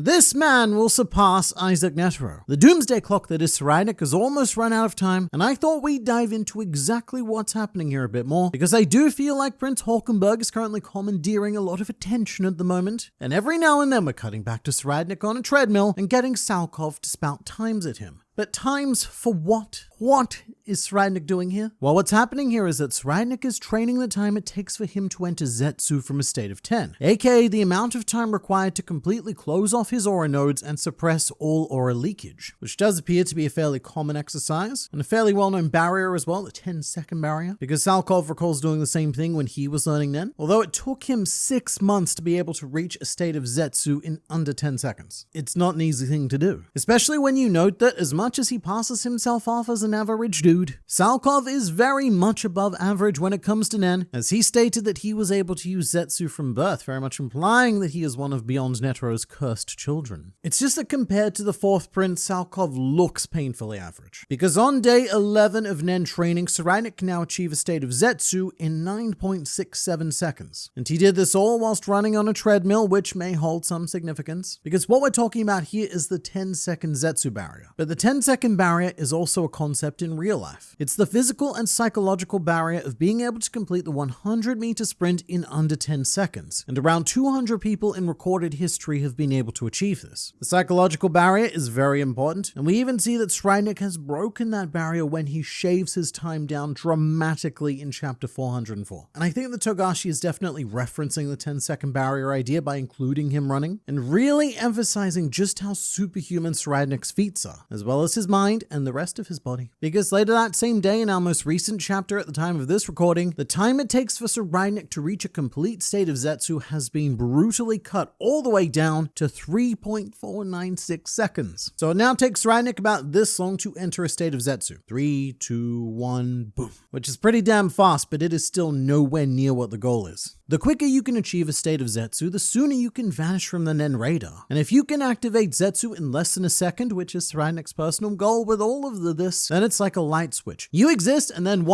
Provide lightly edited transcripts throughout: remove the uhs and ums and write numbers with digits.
This man will surpass Isaac Netero. The doomsday clock that is Tserriednich has almost run out of time, and I thought we'd dive into exactly what's happening here a bit more, because I do feel like Prince Hulkenberg is currently commandeering a lot of attention at the moment, and every now and then we're cutting back to Tserriednich on a treadmill and getting Salkov to spout times at him. But times for what? What is Tserriednich doing here? Well, what's happening here is that Tserriednich is training the time it takes for him to enter Zetsu from a state of 10, aka the amount of time required to completely close off his aura nodes and suppress all aura leakage, which does appear to be a fairly common exercise, and a fairly well-known barrier as well, the 10-second barrier, because Salkov recalls doing the same thing when he was learning Nen, although it took him 6 months to be able to reach a state of Zetsu in under 10 seconds. It's not an easy thing to do, especially when you note that as much as he passes himself off as an average dude, Salkov is very much above average when it comes to Nen, as he stated that he was able to use Zetsu from birth, very much implying that he is one of Beyond Netero's cursed children. It's just that compared to the fourth prince, Salkov looks painfully average, because on day 11 of Nen training, Tserriednich can now achieve a state of Zetsu in 9.67 seconds. And he did this all whilst running on a treadmill, which may hold some significance, because what we're talking about here is the 10-second Zetsu barrier. But the 10-second barrier is also a concept in real life. It's the physical and psychological barrier of being able to complete the 100-meter sprint in under 10 seconds, and around 200 people in recorded history have been able to achieve this. The psychological barrier is very important, and we even see that Tserriednich has broken that barrier when he shaves his time down dramatically in chapter 404. And I think that Togashi is definitely referencing the 10-second barrier idea by including him running, and really emphasizing just how superhuman Tserriednich's feats are, as well as his mind and the rest of his body. Because later that same day in our most recent chapter at the time of this recording, the time it takes for Tserriednich to reach a complete state of Zetsu has been brutally cut all the way down to 3.496 seconds. So it now takes Tserriednich about this long to enter a state of Zetsu. 3, 2, 1, boom. Which is pretty damn fast, but it is still nowhere near what the goal is. The quicker you can achieve a state of Zetsu, the sooner you can vanish from the Nen radar. And if you can activate Zetsu in less than a second, which is Tserriednich's personal goal with all of this, then it's like a light switch. You exist, and then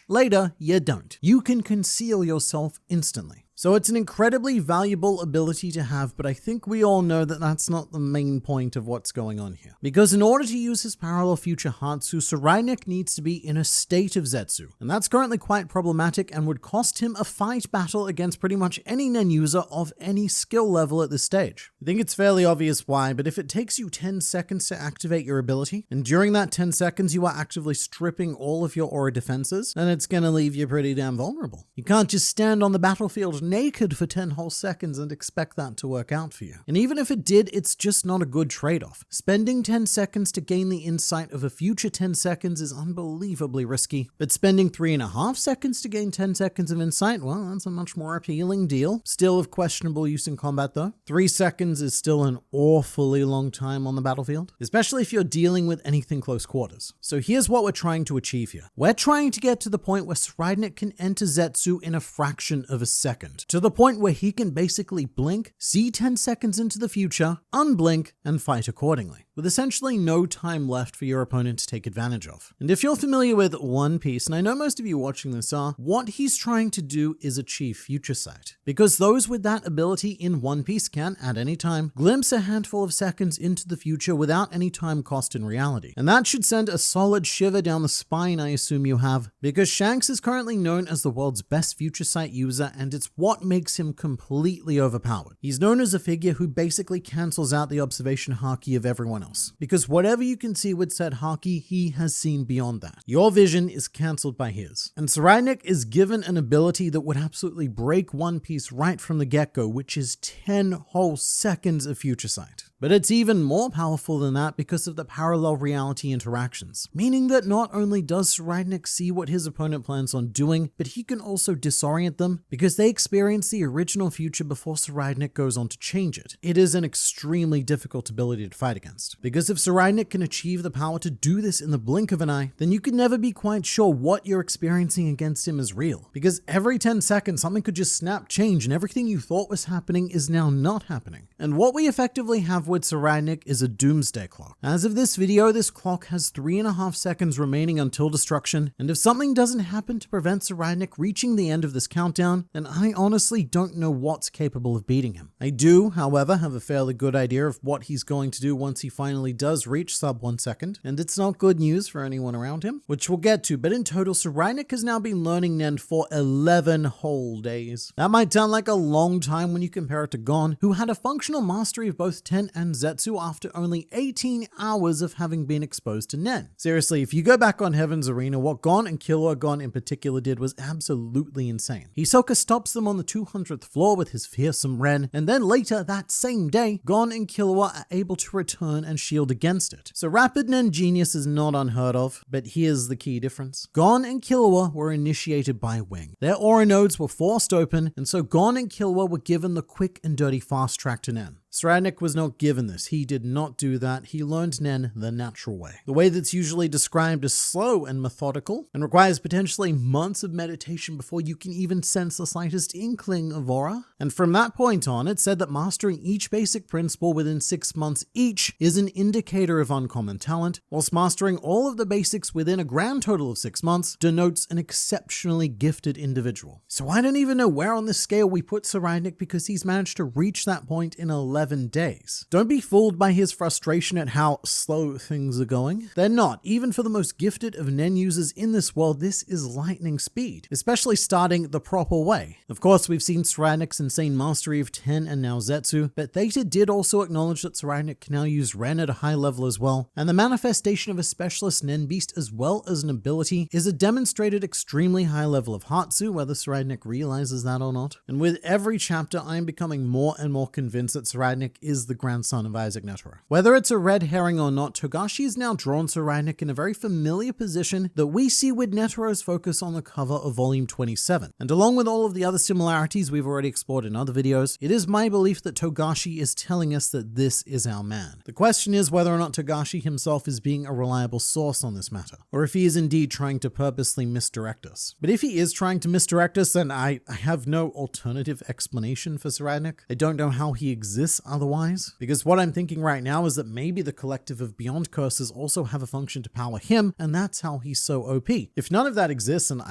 later, you don't. You can conceal yourself instantly. So it's an incredibly valuable ability to have, but I think we all know that that's not the main point of what's going on here. Because in order to use his parallel future Hatsu, Tserriednich needs to be in a state of Zetsu, and that's currently quite problematic and would cost him a fight battle against pretty much any Nen user of any skill level at this stage. I think it's fairly obvious why, but if it takes you 10 seconds to activate your ability, and during that 10 seconds you are actively stripping all of your aura defenses, then it's gonna leave you pretty damn vulnerable. You can't just stand on the battlefield naked for 10 whole seconds and expect that to work out for you. And even if it did, it's just not a good trade-off. Spending 10 seconds to gain the insight of a future 10 seconds is unbelievably risky, but spending 3.5 seconds to gain 10 seconds of insight, well, that's a much more appealing deal. Still of questionable use in combat though. 3 seconds is still an awfully long time on the battlefield, especially if you're dealing with anything close quarters. So here's what we're trying to achieve here. We're trying to get to the point where Tserriednich can enter Zetsu in a fraction of a second, to the point where he can basically blink, see 10 seconds into the future, unblink, and fight accordingly, with essentially no time left for your opponent to take advantage of. And if you're familiar with One Piece, and I know most of you watching this are, what he's trying to do is achieve future sight. Because those with that ability in One Piece can, at any time, glimpse a handful of seconds into the future without any time cost in reality. And that should send a solid shiver down the spine, I assume you have, because Shanks is currently known as the world's best future sight user, and it's what makes him completely overpowered. He's known as a figure who basically cancels out the observation haki of everyone else, because whatever you can see with said haki, he has seen beyond that. Your vision is cancelled by his. And Tserriednich is given an ability that would absolutely break One Piece right from the get-go, which is 10 whole seconds of future sight. But it's even more powerful than that because of the parallel reality interactions, meaning that not only does Tserriednich see what his opponent plans on doing, but he can also disorient them because they experience the original future before Tserriednich goes on to change it. It is an extremely difficult ability to fight against. Because if Tserriednich can achieve the power to do this in the blink of an eye, then you can never be quite sure what you're experiencing against him is real. Because every 10 seconds, something could just snap, change, and everything you thought was happening is now not happening. And what we effectively have with Tserriednich is a doomsday clock. As of this video, this clock has 3.5 seconds remaining until destruction, and if something doesn't happen to prevent Tserriednich reaching the end of this countdown, then I honestly don't know what's capable of beating him. I do, however, have a fairly good idea of what he's going to do once he finally does reach sub 1 second, and it's not good news for anyone around him, which we'll get to, but in total, Tserriednich has now been learning Nen for 11 whole days. That might sound like a long time when you compare it to Gon, who had a functional mastery of both Ten and Zetsu after only 18 hours of having been exposed to Nen. Seriously, if you go back on Heaven's Arena, what Gon and Killua Gon in particular did was absolutely insane. Hisoka stops them on the 200th floor with his fearsome Ren, and then later that same day, Gon and Killua are able to return and shield against it. So rapid Nen genius is not unheard of, but here's the key difference. Gon and Killua were initiated by Wing. Their aura nodes were forced open, and so Gon and Killua were given the quick and dirty fast track to Nen. Tserriednich was not given this. He did not do that. He learned Nen the natural way. The way that's usually described as slow and methodical and requires potentially months of meditation before you can even sense the slightest inkling of aura. And from that point on, it's said that mastering each basic principle within 6 months each is an indicator of uncommon talent, whilst mastering all of the basics within a grand total of 6 months denotes an exceptionally gifted individual. So I don't even know where on this scale we put Tserriednich because he's managed to reach that point in 11 days. Don't be fooled by his frustration at how slow things are going. They're not. Even for the most gifted of Nen users in this world, this is lightning speed, especially starting the proper way. Of course, we've seen Tserriednich's insane mastery of Ten and now Zetsu, but Theta did also acknowledge that Tserriednich can now use Ren at a high level as well, and the manifestation of a specialist Nen beast as well as an ability is a demonstrated extremely high level of Hatsu, whether Tserriednich realizes that or not. And with every chapter, I am becoming more and more convinced that Tserriednich is the grandson of Isaac Netero. Whether it's a red herring or not, Togashi has now drawn Tserriednich in a very familiar position that we see with Netero's focus on the cover of volume 27. And along with all of the other similarities we've already explored in other videos, it is my belief that Togashi is telling us that this is our man. The question is whether or not Togashi himself is being a reliable source on this matter, or if he is indeed trying to purposely misdirect us. But if he is trying to misdirect us, then I have no alternative explanation for Tserriednich. I don't know how he exists otherwise, because what I'm thinking right now is that maybe the collective of Beyond Curses also have a function to power him, and that's how he's so OP. If none of that exists, and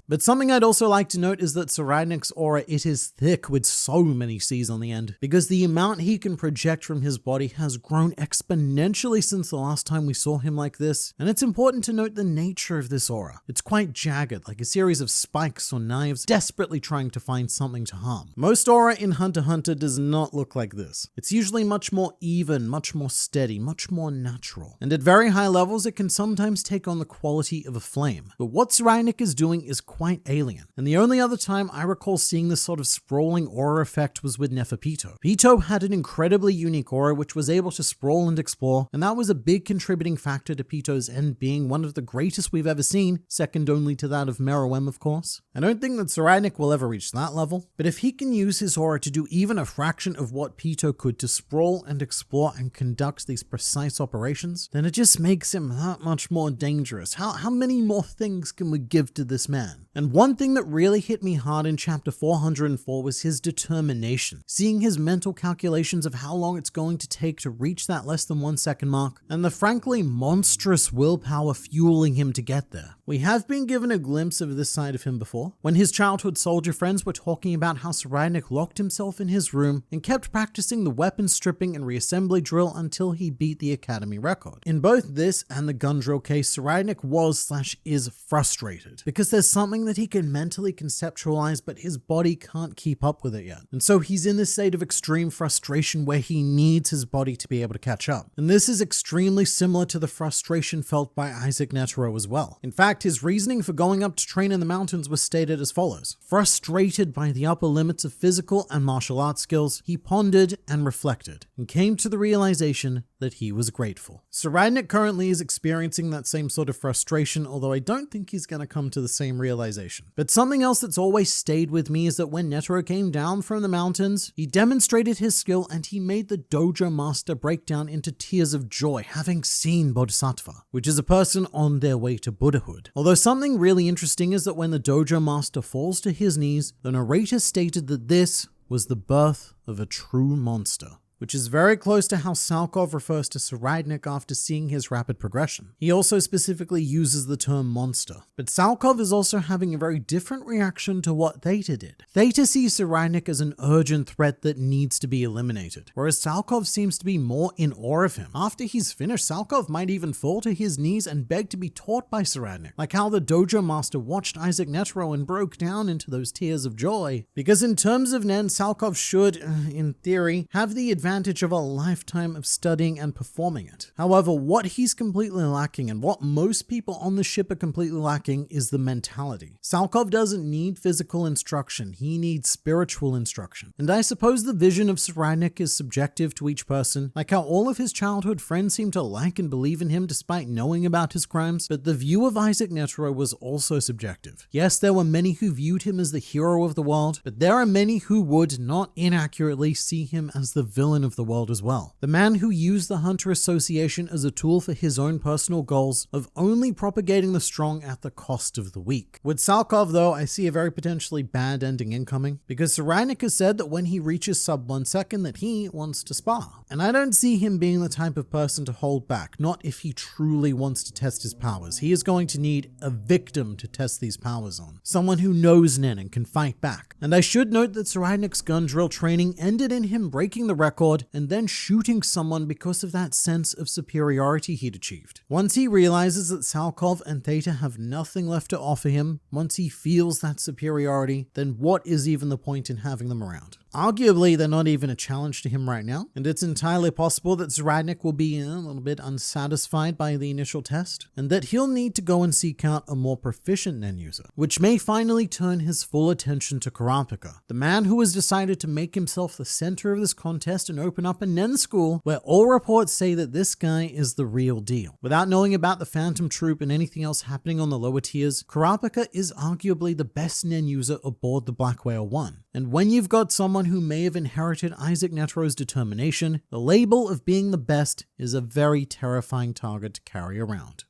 But something I'd also like to note is that Tserriednich's aura, it is thick with so many C's on the end, because the amount he can project from his body has grown exponentially since the last time we saw him like this, and it's important to note the nature of this aura. It's quite jagged, like a series of spikes or knives desperately trying to find something to harm. Most aura in Hunter x Hunter does not look like this. It's usually much more even, much more steady, much more natural. And at very high levels, it can sometimes take on the quality of a flame. But what Tserriednich is doing is quite alien. And the only other time I recall seeing this sort of sprawling aura effect was with Neferpito. Pito had an incredibly unique aura which was able to sprawl and explore, and that was a big contributing factor to Pito's end being one of the greatest we've ever seen, second only to that of Meruem, of course. I don't think that Tserriednich will ever reach that level, but if he can use his aura to do even a fraction of what Pito could to sprawl and explore and conduct these precise operations, then it just makes him that much more dangerous. How many more things can we give to this man? And one thing that really hit me hard in chapter 404 was his determination. Seeing his mental calculations of how long it's going to take to reach that less than 1 second mark, and the frankly monstrous willpower fueling him to get there. We have been given a glimpse of this side of him before, when his childhood soldier friends were talking about how Tserriednich locked himself in his room and kept practicing the weapon stripping and reassembly drill until he beat the academy record. In both this and the gun drill case, Tserriednich was/is frustrated because there's something that he can mentally conceptualize, but his body can't keep up with it yet. And so he's in this state of extreme frustration where he needs his body to be able to catch up. And this is extremely similar to the frustration felt by Isaac Netero as well. In fact, his reasoning for going up to train in the mountains was stated as follows. Frustrated by the upper limits of physical and martial arts skills, he pondered and reflected and came to the realization that he was grateful. Tserriednich currently is experiencing that same sort of frustration, although I don't think he's going to come to the same realization. But something else that's always stayed with me is that when Netero came down from the mountains, he demonstrated his skill and he made the dojo master break down into tears of joy, having seen Bodhisattva, which is a person on their way to Buddhahood. Although something really interesting is that when the dojo master falls to his knees, the narrator stated that this was the birth of a true monster, which is very close to how Salkov refers to Tserriednich after seeing his rapid progression. He also specifically uses the term monster. But Salkov is also having a very different reaction to what Theta did. Theta sees Tserriednich as an urgent threat that needs to be eliminated, whereas Salkov seems to be more in awe of him. After he's finished, Salkov might even fall to his knees and beg to be taught by Tserriednich, like how the dojo master watched Isaac Netero and broke down into those tears of joy. Because in terms of Nen, Salkov should, in theory, have the advantage of a lifetime of studying and performing it. However, what he's completely lacking and what most people on the ship are completely lacking is the mentality. Salkov doesn't need physical instruction, he needs spiritual instruction. And I suppose the vision of Tserriednich is subjective to each person, like how all of his childhood friends seem to like and believe in him despite knowing about his crimes, but the view of Isaac Netero was also subjective. Yes, there were many who viewed him as the hero of the world, but there are many who would, not inaccurately, see him as the villain of the world as well. The man who used the Hunter Association as a tool for his own personal goals of only propagating the strong at the cost of the weak. With Salkov though, I see a very potentially bad ending incoming, because Tserriednich has said that when he reaches sub 1 second that he wants to spar. And I don't see him being the type of person to hold back, not if he truly wants to test his powers. He is going to need a victim to test these powers on. Someone who knows Nen and can fight back. And I should note that Tserriednich's gun drill training ended in him breaking the record and then shooting someone because of that sense of superiority he'd achieved. Once he realizes that Salkov and Theta have nothing left to offer him, once he feels that superiority, then what is even the point in having them around? Arguably, they're not even a challenge to him right now, and it's entirely possible that Tserriednich will be a little bit unsatisfied by the initial test, and that he'll need to go and seek out a more proficient Nen user, which may finally turn his full attention to Kurapika, the man who has decided to make himself the center of this contest and open up a Nen school where all reports say that this guy is the real deal. Without knowing about the Phantom Troop and anything else happening on the lower tiers, Kurapika is arguably the best Nen user aboard the Black Whale 1. And when you've got someone who may have inherited Isaac Netero's determination, the label of being the best is a very terrifying target to carry around.